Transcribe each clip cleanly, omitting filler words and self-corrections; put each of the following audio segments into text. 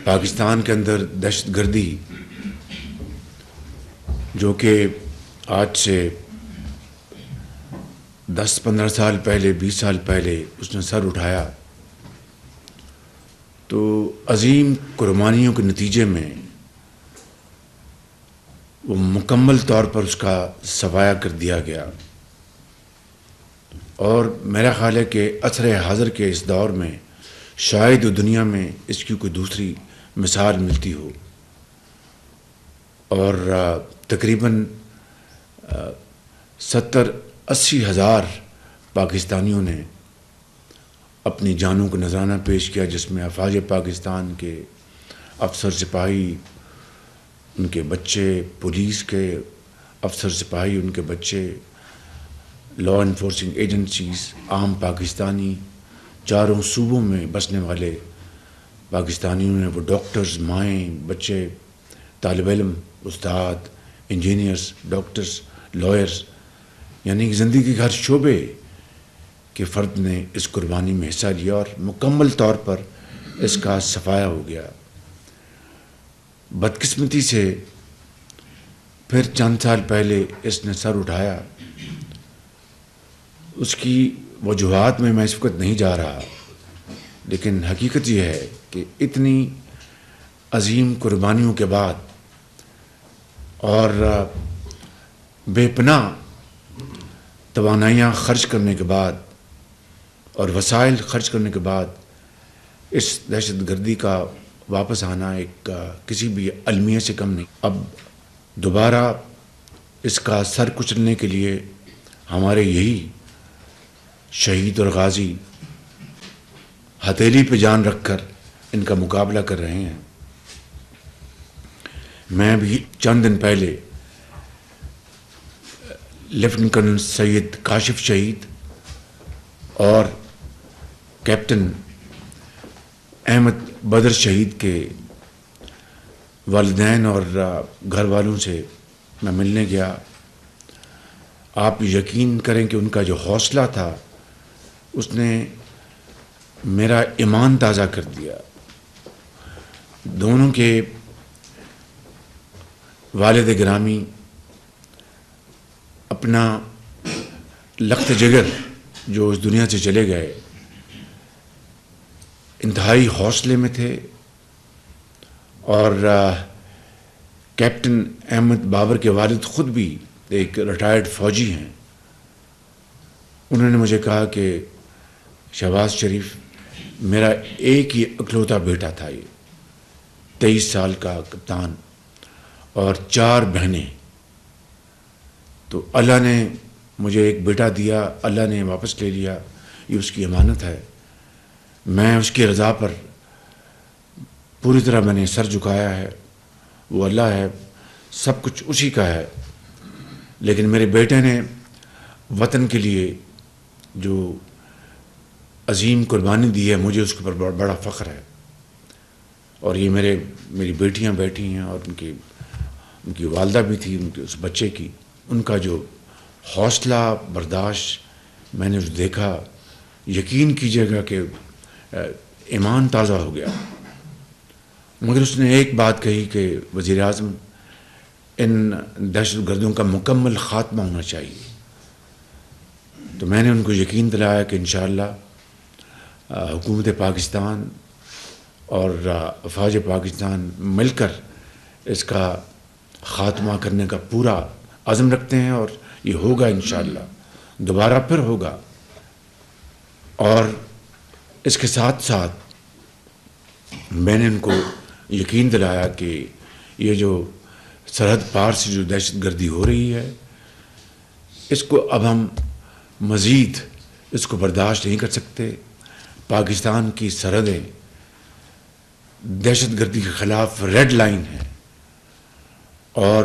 پاکستان کے اندر دہشت گردی جو کہ آج سے 10-15 سال پہلے 20 سال پہلے اس نے سر اٹھایا تو عظیم قربانیوں کے نتیجے میں وہ مکمل طور پر اس کا صفایا کر دیا گیا، اور میرا خیال ہے کہ عصر حاضر کے اس دور میں شاید دنیا میں اس کی کوئی دوسری مثال ملتی ہو، اور تقریباً 70-80 ہزار پاکستانیوں نے اپنی جانوں کو نذرانہ پیش کیا، جس میں افواج پاکستان کے افسر سپاہی، ان کے بچے، پولیس کے افسر سپاہی، ان کے بچے، لا انفورسنگ ایجنسیز، عام پاکستانی، چاروں صوبوں میں بسنے والے پاکستانیوں نے، وہ ڈاکٹرز، مائیں، بچے، طالب علم، استاد، انجینئرز، ڈاکٹرز، لائرز، یعنی زندگی کے ہر شعبے کے فرد نے اس قربانی میں حصہ لیا اور مکمل طور پر اس کا صفایا ہو گیا۔ بدقسمتی سے پھر چند سال پہلے اس نے سر اٹھایا، اس کی وجوہات میں اس وقت نہیں جا رہا، لیکن حقیقت یہ ہے کہ اتنی عظیم قربانیوں کے بعد اور بے پناہ توانائیاں خرچ کرنے کے بعد اور وسائل خرچ کرنے کے بعد اس دہشت گردی کا واپس آنا ایک کسی بھی المیہ سے کم نہیں۔ اب دوبارہ اس کا سر کچلنے کے لیے ہمارے یہی شہید اور غازی ہتھیلی پہ جان رکھ کر ان کا مقابلہ کر رہے ہیں۔ میں بھی چند دن پہلے لیفٹیننٹ کرنل سید کاشف شہید اور کیپٹن احمد بدر شہید کے والدین اور گھر والوں سے میں ملنے گیا۔ آپ یقین کریں کہ ان کا جو حوصلہ تھا اس نے میرا ایمان تازہ کر دیا۔ دونوں کے والد گرامی اپنا لخت جگر جو اس دنیا سے چلے گئے، انتہائی حوصلے میں تھے، اور کیپٹن احمد بابر کے والد خود بھی ایک ریٹائرڈ فوجی ہیں۔ انہوں نے مجھے کہا کہ شہباز شریف، میرا ایک ہی اکلوتا بیٹا تھا، یہ 23 سال کا کپتان، اور 4 بہنیں، تو اللہ نے مجھے ایک بیٹا دیا، اللہ نے واپس لے لیا، یہ اس کی امانت ہے۔ میں اس کی رضا پر پوری طرح میں نے سر جھکایا ہے، وہ اللہ ہے، سب کچھ اسی کا ہے، لیکن میرے بیٹے نے وطن کے لیے جو عظیم قربانی دی ہے، مجھے اس کے اوپر بڑا فخر ہے۔ اور یہ میری بیٹیاں بیٹھی ہیں، اور ان کی والدہ بھی تھی، ان کے اس بچے کی، ان کا جو حوصلہ برداشت میں نے دیکھا، یقین کیجیے گا کہ ایمان تازہ ہو گیا۔ مگر اس نے ایک بات کہی کہ وزیر اعظم، ان دہشت گردوں کا مکمل خاتمہ ہونا چاہیے۔ تو میں نے ان کو یقین دلایا کہ انشاءاللہ حکومت پاکستان اور افواج پاکستان مل کر اس کا خاتمہ کرنے کا پورا عزم رکھتے ہیں، اور یہ ہوگا انشاءاللہ، دوبارہ پھر ہوگا۔ اور اس کے ساتھ ساتھ میں نے ان کو یقین دلایا کہ یہ جو سرحد پار سے جو دہشت گردی ہو رہی ہے، اس کو اب ہم مزید اس کو برداشت نہیں کر سکتے۔ پاکستان کی سرحدیں دہشت گردی کے خلاف ریڈ لائن ہیں، اور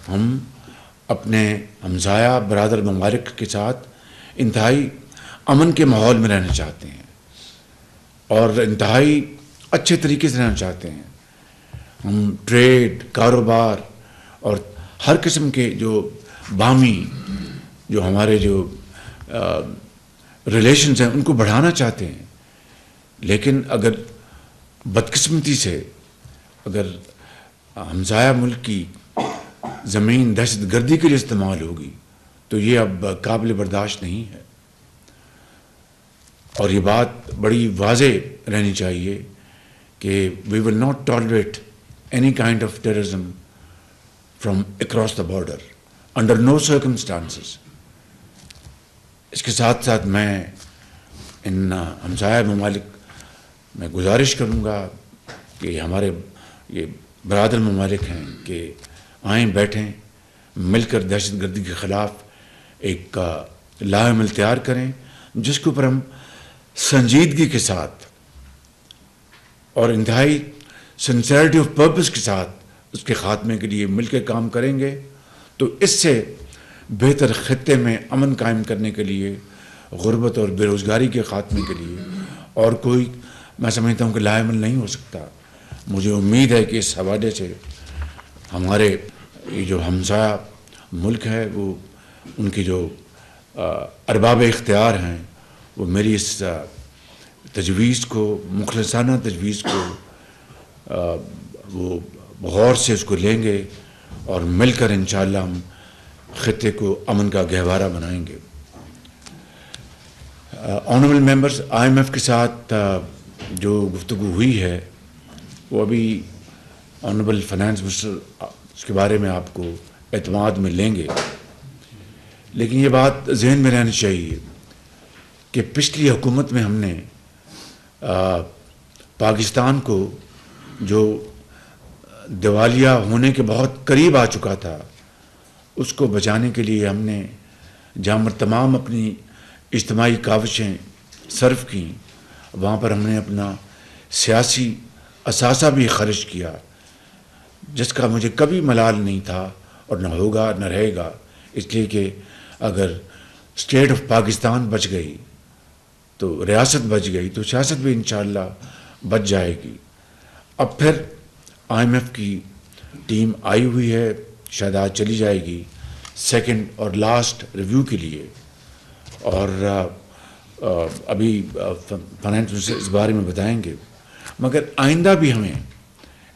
ہم اپنے ہمسایہ برادر ممالک کے ساتھ انتہائی امن کے ماحول میں رہنا چاہتے ہیں، اور انتہائی اچھے طریقے سے رہنا چاہتے ہیں۔ ہم ٹریڈ، کاروبار اور ہر قسم کے جو باہمی جو ہمارے جو ریلیشنز ہیں ان کو بڑھانا چاہتے ہیں، لیکن اگر بدقسمتی سے اگر ہمسایہ ملک کی زمین دہشت گردی کے لیے استعمال ہوگی تو یہ اب قابل برداشت نہیں ہے، اور یہ بات بڑی واضح رہنی چاہیے کہ we will not tolerate any kind of terrorism from across the border under no circumstances. اس کے ساتھ ساتھ میں ان ہمسایہ ممالک میں گزارش کروں گا کہ ہمارے یہ برادر ممالک ہیں کہ آئیں بیٹھیں مل کر دہشت گردی کے خلاف ایک لاعمل تیار کریں، جس کے اوپر ہم سنجیدگی کے ساتھ اور انتہائی سنسیئرٹی آف پرپس کے ساتھ اس کے خاتمے کے لیے مل کے کام کریں گے تو اس سے بہتر خطے میں امن قائم کرنے کے لیے، غربت اور بے روزگاری کے خاتمے کے لیے اور کوئی میں سمجھتا ہوں کہ لاعمل نہیں ہو سکتا۔ مجھے امید ہے کہ اس حوالے سے ہمارے یہ جو ہمسایہ ملک ہے وہ ان کی جو ارباب اختیار ہیں وہ میری اس تجویز کو، مخلصانہ تجویز کو وہ غور سے اس کو لیں گے اور مل کر انشاءاللہ ہم خطے کو امن کا گہوارہ بنائیں گے۔ Honourable members, I M F کے ساتھ جو گفتگو ہوئی ہے وہ ابھی آنریبل فائنانس منسٹر اس کے بارے میں آپ کو اعتماد میں لیں گے، لیکن یہ بات ذہن میں رہنی چاہیے کہ پچھلی حکومت میں ہم نے پاکستان کو جو دیوالیہ ہونے کے بہت قریب آ چکا تھا اس کو بچانے کے لیے ہم نے جہاں پر تمام اپنی اجتماعی کاوشیں صرف کیں وہاں پر ہم نے اپنا سیاسی اثاثہ بھی خرچ کیا، جس کا مجھے کبھی ملال نہیں تھا اور نہ ہوگا نہ رہے گا، اس لیے کہ اگر اسٹیٹ آف پاکستان بچ گئی تو ریاست بچ گئی تو سیاست بھی انشاءاللہ بچ جائے گی۔ اب پھر آئی ایم ایف کی ٹیم آئی ہوئی ہے، شاید آج چلی جائے گی سیکنڈ اور لاسٹ ریویو کے لیے، اور ابھی فائنانس منسٹر اس بارے میں بتائیں گے، مگر آئندہ بھی ہمیں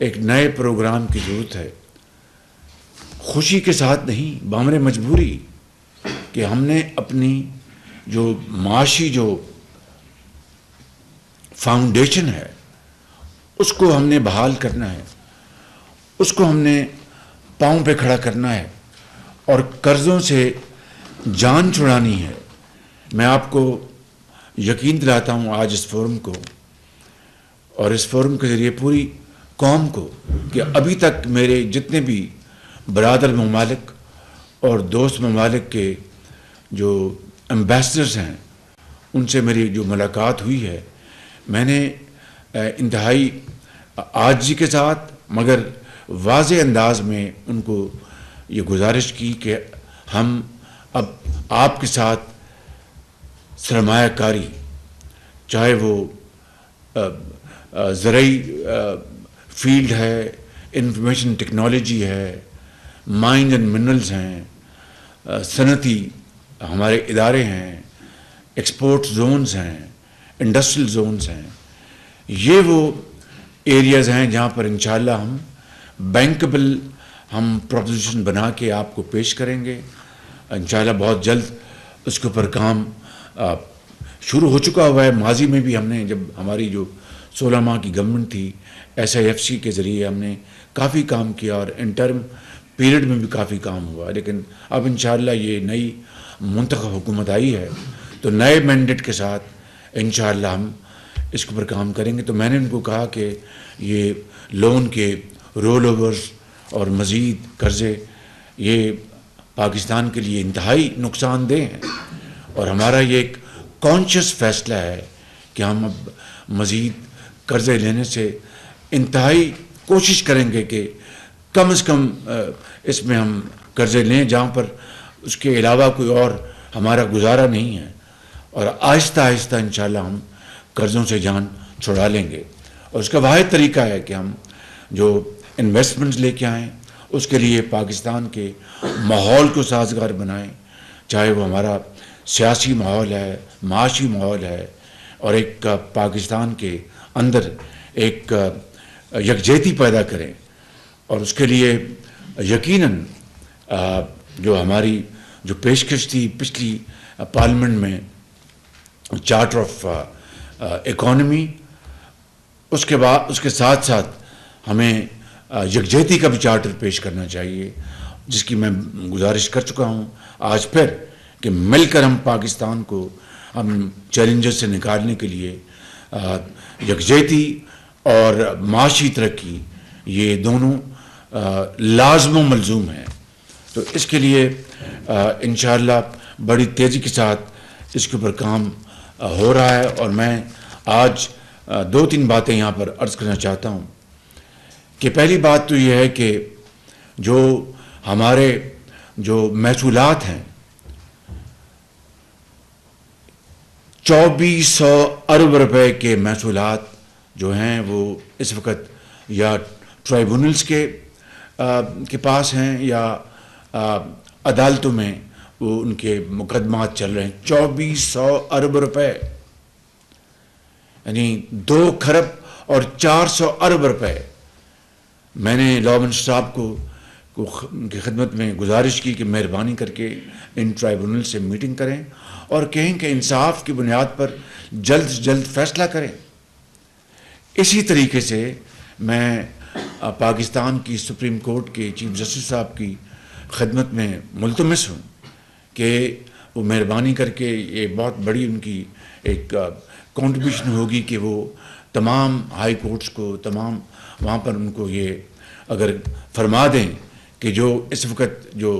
ایک نئے پروگرام کی ضرورت ہے، خوشی کے ساتھ نہیں بامر مجبوری، کہ ہم نے اپنی جو معاشی جو فاؤنڈیشن ہے اس کو ہم نے بحال کرنا ہے، اس کو ہم نے پاؤں پہ کھڑا کرنا ہے اور قرضوں سے جان چھڑانی ہے۔ میں آپ کو یقین دلاتا ہوں آج اس فورم کو اور اس فورم کے ذریعے پوری قوم کو کہ ابھی تک میرے جتنے بھی برادر ممالک اور دوست ممالک کے جو ایمبیسڈرز ہیں ان سے میری جو ملاقات ہوئی ہے، میں نے انتہائی عاجزی کے ساتھ مگر واضح انداز میں ان کو یہ گزارش کی کہ ہم اب آپ کے ساتھ سرمایہ کاری، چاہے وہ زرعی فیلڈ ہے، انفارمیشن ٹیکنالوجی ہے، مائن اینڈ منرلز ہیں، صنعتی ہمارے ادارے ہیں، ایکسپورٹ زونز ہیں، انڈسٹریل زونز ہیں، یہ وہ ایریاز ہیں جہاں پر انشاءاللہ ہم بینکبل ہم پروپوزیشن بنا کے آپ کو پیش کریں گے انشاءاللہ بہت جلد۔ اس کے اوپر کام شروع ہو چکا ہوا ہے، ماضی میں بھی ہم نے جب ہماری جو 16 ماہ کی گورنمنٹ تھی SIFC کے ذریعے ہم نے کافی کام کیا اور انٹرم پیریڈ میں بھی کافی کام ہوا، لیکن اب انشاءاللہ یہ نئی منتخب حکومت آئی ہے تو نئے مینڈیٹ کے ساتھ انشاءاللہ ہم اس کے اوپر کام کریں گے۔ تو میں نے ان کو کہا کہ یہ لون کے رول اوورز اور مزید قرضے یہ پاکستان کے لیے انتہائی نقصان دہ ہیں، اور ہمارا یہ ایک کانشیس فیصلہ ہے کہ ہم اب مزید قرضے لینے سے انتہائی کوشش کریں گے کہ کم از کم اس میں ہم قرضے لیں جہاں پر اس کے علاوہ کوئی اور ہمارا گزارا نہیں ہے، اور آہستہ آہستہ انشاءاللہ ہم قرضوں سے جان چھڑا لیں گے۔ اور اس کا واحد طریقہ ہے کہ ہم جو انویسٹمنٹس لے کے آئیں اس کے لیے پاکستان کے ماحول کو سازگار بنائیں، چاہے وہ ہمارا سیاسی ماحول ہے، معاشی ماحول ہے، اور ایک پاکستان کے اندر ایک یکجہتی پیدا کریں، اور اس کے لیے یقیناً جو ہماری جو پیشکش تھی پچھلی پارلیمنٹ میں چارٹر آف اکانومی، اس کے ساتھ ساتھ ہمیں یکجہتی کا بھی چارٹر پیش کرنا چاہیے، جس کی میں گزارش کر چکا ہوں آج پھر کہ مل کر ہم پاکستان کو ہم چیلنجز سے نکالنے کے لیے یکجہتی اور معاشی ترقی یہ دونوں لازم و ملزوم ہیں۔ تو اس کے لیے انشاءاللہ بڑی تیزی کے ساتھ اس کے اوپر کام ہو رہا ہے، اور میں آج 2-3 باتیں یہاں پر عرض کرنا چاہتا ہوں کہ پہلی بات تو یہ ہے کہ جو ہمارے جو محصولات ہیں 2400 ارب روپے کے محصولات جو ہیں وہ اس وقت یا ٹرائیبونلز کے پاس ہیں یا عدالتوں میں وہ ان کے مقدمات چل رہے ہیں۔ 2400 ارب روپے، یعنی 2 کھرب اور 400 ارب روپے۔ میں نے لاء منسٹر صاحب کو کی خدمت میں گزارش کی کہ مہربانی کر کے ان ٹرائیبونل سے میٹنگ کریں اور کہیں کہ انصاف کی بنیاد پر جلد سے جلد فیصلہ کریں۔ اسی طریقے سے میں پاکستان کی سپریم کورٹ کے چیف جسٹس صاحب کی خدمت میں ملتمس ہوں کہ وہ مہربانی کر کے، یہ بہت بڑی ان کی ایک کنٹریبیوشن ہوگی کہ وہ تمام ہائی کورٹس کو، تمام وہاں پر ان کو یہ اگر فرما دیں کہ جو اس وقت جو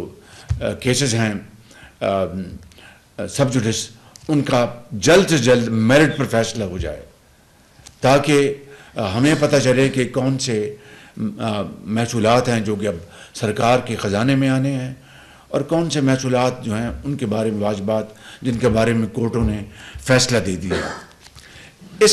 کیسز ہیں سب جوڈس، ان کا جلد سے جلد میرٹ پر فیصلہ ہو جائے، تاکہ ہمیں پتہ چلے کہ کون سے محصولات ہیں جو کہ اب سرکار کے خزانے میں آنے ہیں، اور کون سے محصولات جو ہیں ان کے بارے میں واجبات جن کے بارے میں کورٹوں نے فیصلہ دے دیا۔